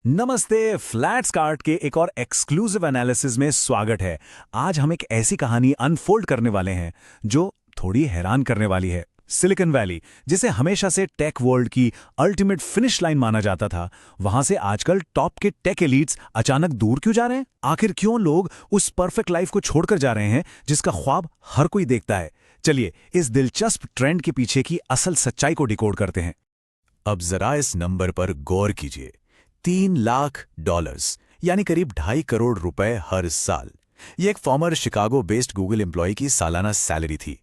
नमस्ते। Flat start के एक और एक्सक्लूसिव एनालिसिस में स्वागत है। आज हम एक ऐसी कहानी अनफोल्ड करने वाले हैं जो थोड़ी हैरान करने वाली है। सिलिकॉन वैली, जिसे हमेशा से टेक वर्ल्ड की अल्टीमेट फिनिश लाइन माना जाता था, वहां से आजकल टॉप के टेक एलीट्स अचानक दूर क्यों जा रहे हैं? आखिर क्यों लोग उस परफेक्ट लाइफ को छोड़कर जा रहे हैं जिसका ख्वाब हर कोई देखता है? चलिए इस दिलचस्प ट्रेंड के पीछे की असल सच्चाई को डिकोड करते हैं। अब जरा इस नंबर पर गौर कीजिए। $3 लाख, यानी करीब 2.5 करोड़ रुपए हर साल। ये एक former Chicago based Google employee की सालाना सैलरी थी।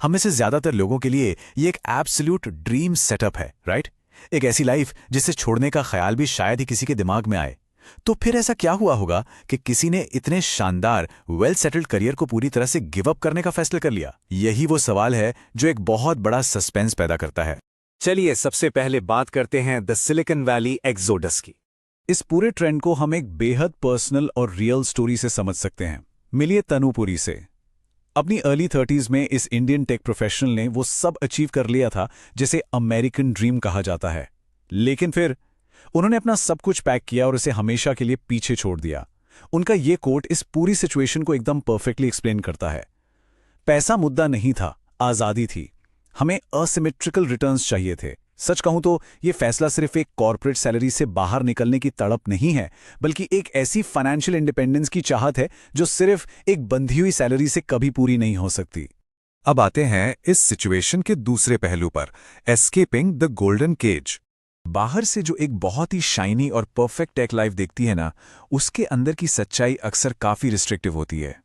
हम में से ज्यादातर लोगों के लिए ये एक एब्सोल्यूट ड्रीम सेटअप है, राइट? एक ऐसी लाइफ जिसे छोड़ने का ख्याल भी शायद ही किसी के दिमाग में आए। तो फिर ऐसा क्या हुआ होगा कि किसी ने इतने शानदार वेल सेटल्ड करियर को पूरी तरह से गिव अप करने का फैसला कर लिया? यही वो सवाल है जो एक बहुत बड़ा सस्पेंस पैदा करता है। चलिए सबसे पहले बात करते हैं द सिलिकॉन वैली एक्सोडस की। इस पूरे ट्रेंड को हम एक बेहद पर्सनल और रियल स्टोरी से समझ सकते हैं। मिलिए तनुपुरी से। अपनी अर्ली 30s में इस इंडियन टेक प्रोफेशनल ने वो सब अचीव कर लिया था जिसे अमेरिकन ड्रीम कहा जाता है। लेकिन फिर उन्होंने अपना सब कुछ पैक किया और उसे हमेशा के लिए पीछे छोड़ दिया। उनका ये कोट इस पूरी सिचुएशन को एकदम परफेक्टली एक्सप्लेन करता है। पैसा मुद्दा नहीं था, आज़ादी थी। हमें असिमेट्रिकल रिटर्न्स चाहिए थे। सच कहूं तो यह फैसला सिर्फ एक कॉर्पोरेट सैलरी से बाहर निकलने की तड़प नहीं है, बल्कि एक ऐसी फाइनेंशियल इंडिपेंडेंस की चाहत है जो सिर्फ एक बंधी हुई सैलरी से कभी पूरी नहीं हो सकती। अब आते हैं इस सिचुएशन के दूसरे पहलू पर, एस्केपिंग द गोल्डन केज। बाहर से जो एक बहुत ही शाइनी और परफेक्ट टेक लाइफ देखती है ना, उसके अंदर की सच्चाई अक्सर काफी रिस्ट्रिक्टिव होती है।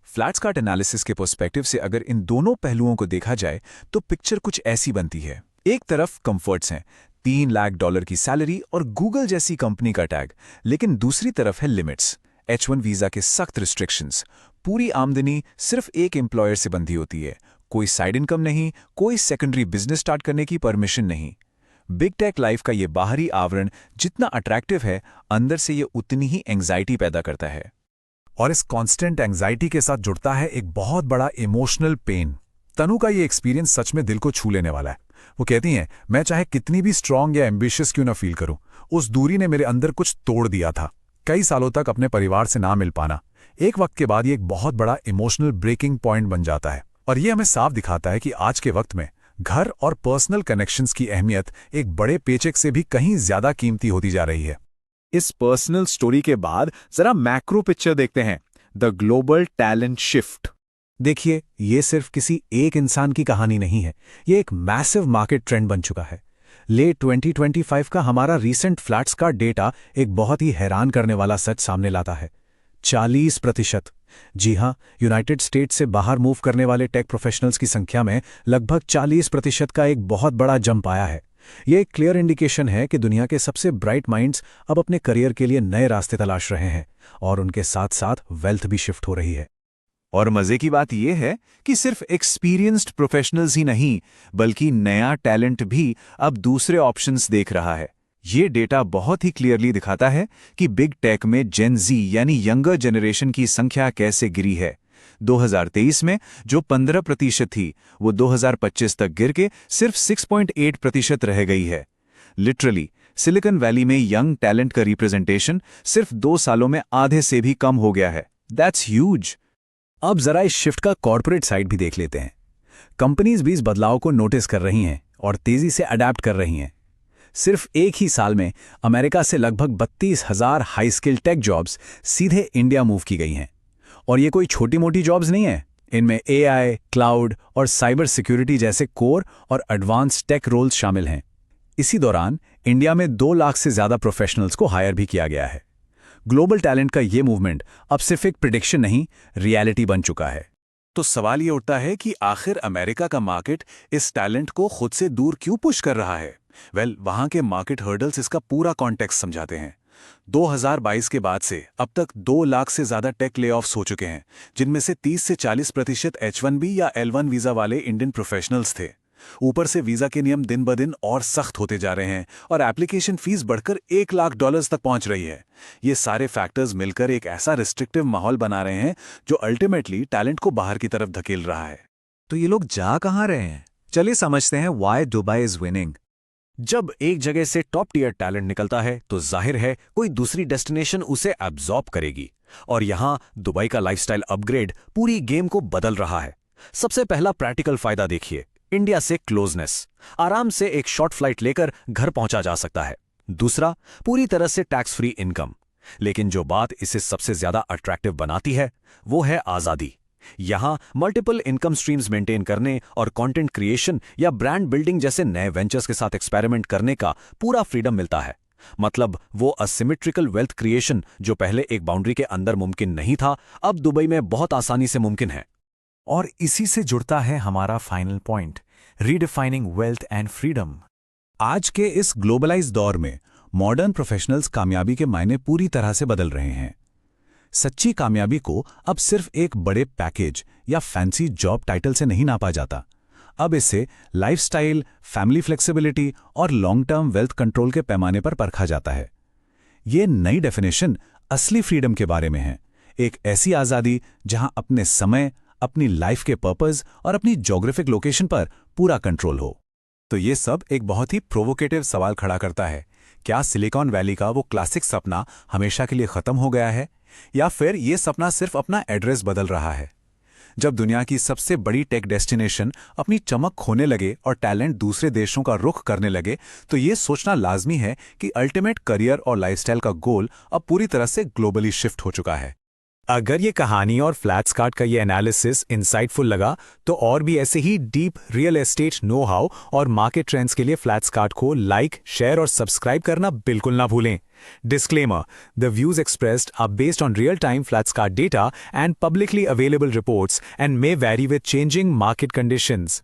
फ्लैट स्टार्ट एनालिसिस के पर्सपेक्टिव से अगर इन दोनों पहलुओं को देखा जाए तो पिक्चर कुछ ऐसी बनती है। एक तरफ कंफर्ट्स हैं, $3 लाख की सैलरी और गूगल जैसी कंपनी का टैग, लेकिन दूसरी तरफ है लिमिट्स, H1 वीजा के सख्त रिस्ट्रिक्शंस। पूरी आमदनी सिर्फ एक एम्प्लॉयर से बंधी होती है, कोई साइड इनकम नहीं, कोई सेकेंडरी बिजनेस स्टार्ट करने की परमिशन नहीं। बिग टेक लाइफ का ये बाहरी आवरण जितना अट्रैक्टिव है, अंदर से ये उतनी ही एंग्जाइटी पैदा करता है। और इस कांस्टेंट एंग्जाइटी के साथ जुड़ता है एक बहुत बड़ा इमोशनल पेन। तनु का ये एक्सपीरियंस सच में दिल को छू लेने वाला है। वो कहती हैं, मैं चाहे कितनी भी स्ट्रांग या एम्बिशियस क्यों ना फील करूं, उस दूरी ने मेरे अंदर कुछ तोड़ दिया था। कई सालों तक अपने परिवार से ना मिल पाना एक वक्त के बाद ये एक बहुत बड़ा इमोशनल ब्रेकिंग पॉइंट बन जाता है। और ये हमें साफ दिखाता है कि आज के वक्त में घर और पर्सनल कनेक्शंस की अहमियत एक बड़े पेचेक से भी कहीं ज्यादा कीमती होती जा रही है। इस पर्सनल स्टोरी के बाद जरा मैक्रो पिक्चर देखते हैं, द ग्लोबल टैलेंट शिफ्ट। देखिए, ये सिर्फ किसी एक इंसान की कहानी नहीं है, ये एक मैसिव मार्केट ट्रेंड बन चुका है। लेट 2025 का हमारा रीसेंट फ्लैट स्टार्ट डेटा एक बहुत ही हैरान करने वाला सच सामने लाता है। 40%। जी हां, यूनाइटेड स्टेट्स से बाहर मूव करने वाले टेक प्रोफेशनल्स की संख्या में लगभग 40% का एक बहुत बड़ा जंप आया है। यह एक क्लियर इंडिकेशन है कि दुनिया के सबसे ब्राइट माइंड्स अब अपने करियर के लिए नए रास्ते तलाश रहे हैं, और उनके साथ साथ वेल्थ भी शिफ्ट हो रही है। और मजे की बात यह है कि सिर्फ एक्सपीरियंस्ड प्रोफेशनल्स ही नहीं, बल्कि नया टैलेंट भी अब दूसरे ऑप्शंस देख रहा है। ये डेटा बहुत ही क्लियरली दिखाता है कि बिग टेक में जेन जी यानी यंगर जनरेशन की संख्या कैसे गिरी है। 2023 में जो 15% थी, वो 2025 तक गिर के सिर्फ 6.8% रह गई है। लिटरली सिलिकॉन वैली में यंग टैलेंट का रिप्रेजेंटेशन सिर्फ 2 सालों में आधे से भी कम हो गया है। That's huge. अब जरा इस शिफ्ट का कॉर्पोरेट साइड भी देख लेते हैं। कंपनीज भी इस बदलाव को नोटिस कर रही हैं और तेजी से अडेप्ट कर रही हैं। सिर्फ एक ही साल में अमेरिका से लगभग 32,000 हाई स्किल टेक जॉब्स सीधे इंडिया मूव की गई हैं। और ये कोई छोटी मोटी जॉब्स नहीं है। इनमें AI, क्लाउड और साइबर सिक्योरिटी जैसे कोर और एडवांस टेक रोल्स शामिल हैं। इसी दौरान इंडिया में 2 लाख से ज्यादा प्रोफेशनल्स को हायर भी किया गया है। ग्लोबल टैलेंट का ये मूवमेंट अब सिर्फ एक प्रिडिक्शन नहीं, रियलिटी बन चुका है। तो सवाल ये उठता है कि आखिर अमेरिका का मार्केट इस टैलेंट को खुद से दूर क्यों पुश कर रहा है? वहां के मार्केट हर्डल्स इसका पूरा कॉन्टेक्स्ट समझाते हैं। 2022 के बाद से अब तक 2 लाख से ज्यादा टेक लेऑफ्स हो चुके हैं, जिनमें से 30 से 40% H1B या L1 वीजा वाले इंडियन प्रोफेशनल्स थे। ऊपर से वीजा के नियम दिन ब दिन और सख्त होते जा रहे हैं और एप्लीकेशन फीस बढ़कर $1 लाख तक पहुंच रही है। ये सारे फैक्टर्स मिलकर एक ऐसा रिस्ट्रिक्टिव माहौल बना रहे हैं जो अल्टीमेटली टैलेंट को बाहर की तरफ धकेल रहा है। तो ये लोग जा कहां रहे हैं? चलिए समझते हैं व्हाई दुबई इज विनिंग। जब एक जगह से टॉप टियर टैलेंट निकलता है तो जाहिर है कोई दूसरी डेस्टिनेशन उसे एब्जॉर्ब करेगी। और यहां दुबई का लाइफस्टाइल अपग्रेड पूरी गेम को बदल रहा है। सबसे पहला प्रैक्टिकल फायदा देखिए, इंडिया से क्लोजनेस। आराम से एक शॉर्ट फ्लाइट लेकर घर पहुंचा जा सकता है। दूसरा, पूरी तरह से टैक्स फ्री इनकम। लेकिन जो बात इसे सबसे ज्यादा अट्रैक्टिव बनाती है वो है आजादी। यहां मल्टीपल इनकम स्ट्रीम्स मेंटेन करने और कंटेंट क्रिएशन या ब्रांड बिल्डिंग जैसे नए वेंचर्स के साथ एक्सपेरिमेंट करने का पूरा फ्रीडम मिलता है। मतलब वो असिमेट्रिकल वेल्थ क्रिएशन जो पहले एक बाउंड्री के अंदर मुमकिन नहीं था, अब दुबई में बहुत आसानी से मुमकिन है। और इसी से जुड़ता है हमारा final point, redefining wealth and freedom. आज के इस ग्लोबलाइज दौर में मॉडर्न प्रोफेशनल्स कामयाबी के मायने पूरी तरह से बदल रहे हैं। सच्ची कामयाबी को अब सिर्फ एक बड़े पैकेज या फैंसी जॉब टाइटल से नहीं नापा जाता। अब इसे लाइफस्टाइल, फैमिली फ्लेक्सिबिलिटी और लॉन्ग टर्म वेल्थ कंट्रोल के पैमाने पर परखा जाता है। ये नई डेफिनेशन असली फ्रीडम के बारे में है, एक ऐसी आज़ादी जहां अपने समय, अपनी लाइफ के पर्पस और अपनी ज्योग्राफिक लोकेशन पर पूरा कंट्रोल हो। तो ये सब एक बहुत ही प्रोवोकेटिव सवाल खड़ा करता है, क्या सिलिकॉन वैली का वो क्लासिक सपना हमेशा के लिए खत्म हो गया है, या फिर ये सपना सिर्फ अपना एड्रेस बदल रहा है? जब दुनिया की सबसे बड़ी टेक डेस्टिनेशन अपनी चमक खोने लगे और टैलेंट दूसरे देशों का रुख करने लगे, तो ये सोचना लाजमी है कि अल्टीमेट करियर और लाइफस्टाइल का गोल अब पूरी तरह से ग्लोबली शिफ्ट हो चुका है। अगर ये कहानी और फ्लैट्सकार्ट का ये एनालिसिस इंसाइटफुल लगा तो और भी ऐसे ही deep real estate know how और मार्केट ट्रेंड्स के लिए फ्लैट्सकार्ट को लाइक, शेयर और सब्सक्राइब करना बिल्कुल ना भूलें। Disclaimer: The views expressed are based on real-time FlatSCART data and publicly available reports and may vary with changing market conditions.